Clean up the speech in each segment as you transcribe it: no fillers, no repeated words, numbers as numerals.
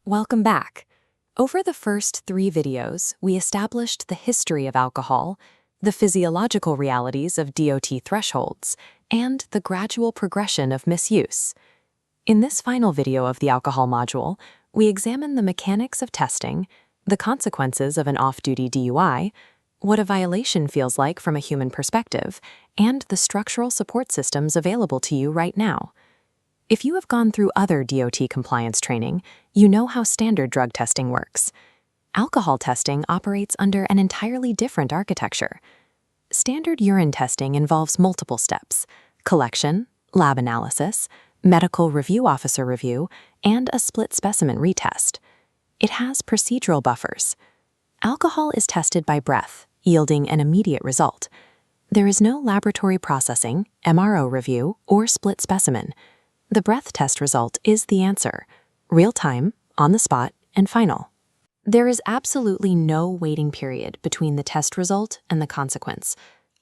Welcome back. Over the first 3 videos, we established the history of alcohol, the physiological realities of DOT thresholds, and the gradual progression of misuse. In this final video of the alcohol module, we examine the mechanics of testing, the consequences of an off-duty DUI, what a violation feels like from a human perspective, and the structural support systems available to you right now. If you have gone through other DOT compliance training, you know how standard drug testing works. Alcohol testing operates under an entirely different architecture. Standard urine testing involves multiple steps: collection, lab analysis, medical review officer review, and a split specimen retest. It has procedural buffers. Alcohol is tested by breath, yielding an immediate result. There is no laboratory processing, MRO review, or split specimen. The breath test result is the answer: real-time, on the spot, and final. There is absolutely no waiting period between the test result and the consequence.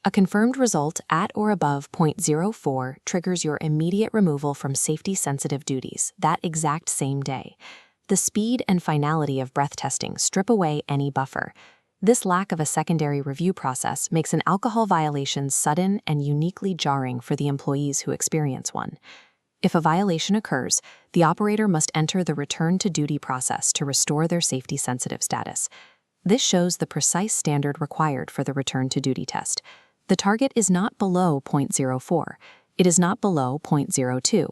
A confirmed result at or above 0.04 triggers your immediate removal from safety-sensitive duties that exact same day. The speed and finality of breath testing strip away any buffer. This lack of a secondary review process makes an alcohol violation sudden and uniquely jarring for the employees who experience one. If a violation occurs, the operator must enter the return-to-duty process to restore their safety-sensitive status. This shows the precise standard required for the return-to-duty test. The target is not below 0.04. It is not below 0.02.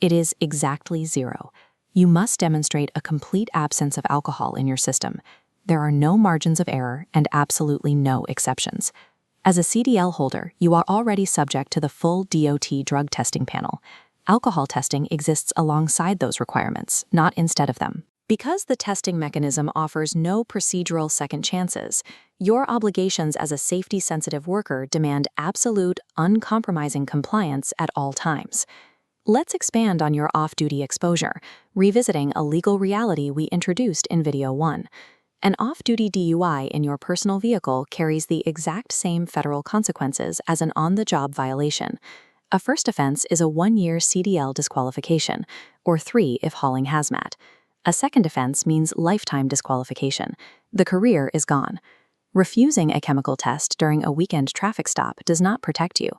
It is exactly 0. You must demonstrate a complete absence of alcohol in your system. There are no margins of error and absolutely no exceptions. As a CDL holder, you are already subject to the full DOT drug testing panel. Alcohol testing exists alongside those requirements, not instead of them. Because the testing mechanism offers no procedural second chances, your obligations as a safety-sensitive worker demand absolute, uncompromising compliance at all times. Let's expand on your off-duty exposure, revisiting a legal reality we introduced in Video 1. An off-duty DUI in your personal vehicle carries the exact same federal consequences as an on-the-job violation. A first offense is a 1-year CDL disqualification, or 3 if hauling hazmat. A second offense means lifetime disqualification. The career is gone. Refusing a chemical test during a weekend traffic stop does not protect you.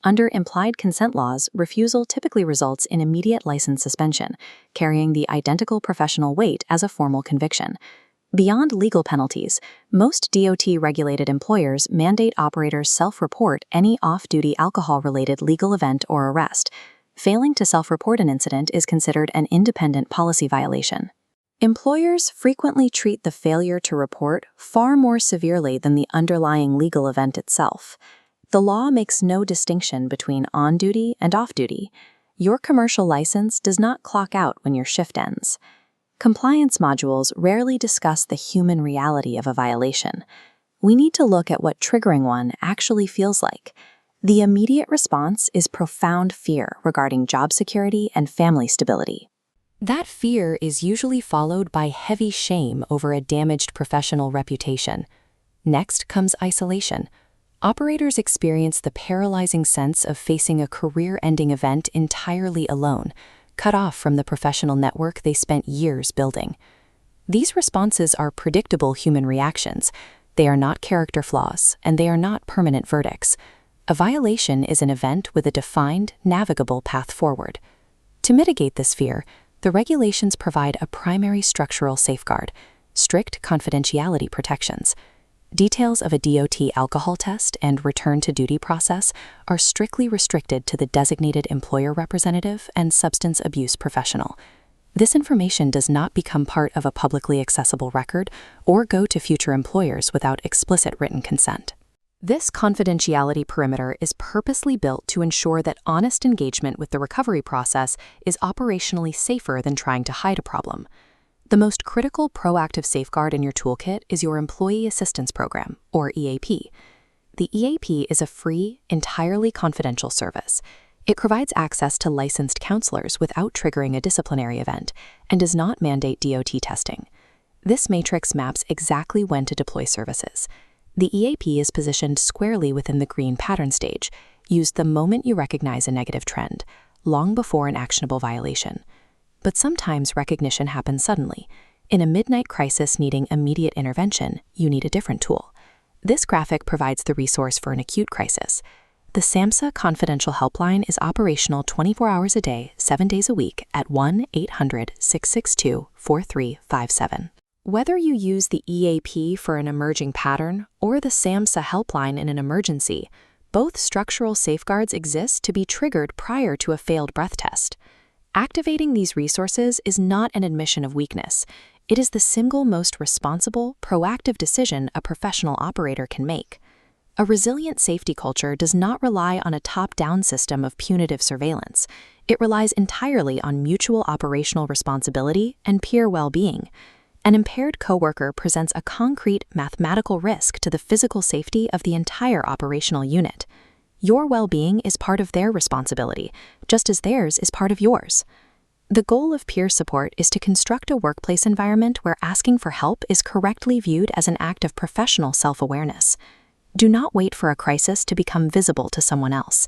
Under implied consent laws, refusal typically results in immediate license suspension, carrying the identical professional weight as a formal conviction. Beyond legal penalties, most DOT-regulated employers mandate operators self-report any off-duty alcohol-related legal event or arrest. Failing to self-report an incident is considered an independent policy violation. Employers frequently treat the failure to report far more severely than the underlying legal event itself. The law makes no distinction between on-duty and off-duty. Your commercial license does not clock out when your shift ends. Compliance modules rarely discuss the human reality of a violation. We need to look at what triggering one actually feels like. The immediate response is profound fear regarding job security and family stability. That fear is usually followed by heavy shame over a damaged professional reputation. Next comes isolation. Operators experience the paralyzing sense of facing a career-ending event entirely alone, cut off from the professional network they spent years building. These responses are predictable human reactions. They are not character flaws, and they are not permanent verdicts. A violation is an event with a defined, navigable path forward. To mitigate this fear, the regulations provide a primary structural safeguard: strict confidentiality protections. Details of a DOT alcohol test and return-to-duty process are strictly restricted to the designated employer representative and substance abuse professional. This information does not become part of a publicly accessible record or go to future employers without explicit written consent. This confidentiality perimeter is purposely built to ensure that honest engagement with the recovery process is operationally safer than trying to hide a problem. The most critical proactive safeguard in your toolkit is your Employee Assistance Program, or EAP. The EAP is a free, entirely confidential service. It provides access to licensed counselors without triggering a disciplinary event and does not mandate DOT testing. This matrix maps exactly when to deploy services. The EAP is positioned squarely within the green pattern stage, used the moment you recognize a negative trend, long before an actionable violation. But sometimes recognition happens suddenly. In a midnight crisis needing immediate intervention, you need a different tool. This graphic provides the resource for an acute crisis. The SAMHSA Confidential Helpline is operational 24 hours a day, 7 days a week at 1-800-662-4357. Whether you use the EAP for an emerging pattern or the SAMHSA Helpline in an emergency, both structural safeguards exist to be triggered prior to a failed breath test. Activating these resources is not an admission of weakness. It is the single most responsible, proactive decision a professional operator can make. A resilient safety culture does not rely on a top-down system of punitive surveillance. It relies entirely on mutual operational responsibility and peer well-being. An impaired coworker presents a concrete mathematical risk to the physical safety of the entire operational unit. Your well-being is part of their responsibility, just as theirs is part of yours. The goal of peer support is to construct a workplace environment where asking for help is correctly viewed as an act of professional self-awareness. Do not wait for a crisis to become visible to someone else.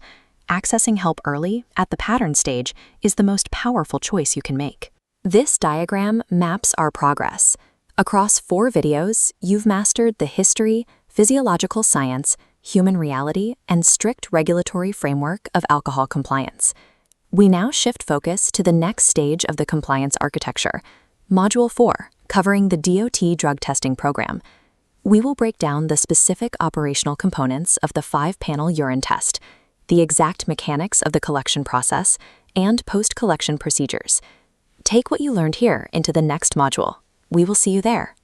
Accessing help early, at the pattern stage, is the most powerful choice you can make. This diagram maps our progress. Across 4 videos, you've mastered the history, physiological science, human reality, and strict regulatory framework of alcohol compliance. We now shift focus to the next stage of the compliance architecture, Module 4, covering the DOT drug testing program. We will break down the specific operational components of the 5-panel urine test, the exact mechanics of the collection process, and post-collection procedures. Take what you learned here into the next module. We will see you there.